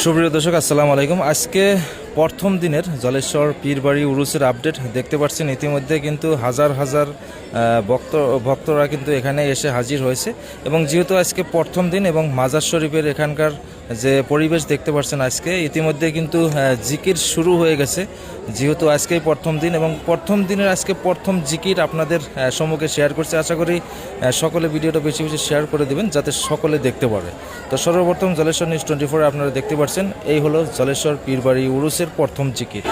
সুপ্রিয় দর্শক আসসালামু আলাইকুম। আজকে প্রথম দিনের জলেশ্বর পীরবাড়ি উরুসের আপডেট দেখতে পাচ্ছেন। ইতিমধ্যে কিন্তু হাজার হাজার ভক্তরা কিন্তু এখানে এসে হাজির হয়েছে এবং যেহেতু আজকে প্রথম দিন এবং মাজার শরীফের এখানকার যে পরিবেশ দেখতে পাচ্ছেন, আজকে ইতিমধ্যে কিন্তু জিকির শুরু হয়ে গেছে। যেহেতু আজকেই প্রথম দিন এবং প্রথম দিনের আজকে প্রথম জিকির আপনাদের সম্মুখে শেয়ার করছে। আশা করি সকলে ভিডিওটা বেশি বেশি শেয়ার করে দেবেন যাতে সকলে দেখতে পারে। তো সর্বপ্রথম জলেশ্বর নিউজ 24 আপনারা দেখতে পাচ্ছেন, এই হলো জলেশ্বর পীরবাড়ি উরুসের প্রথম জিকির।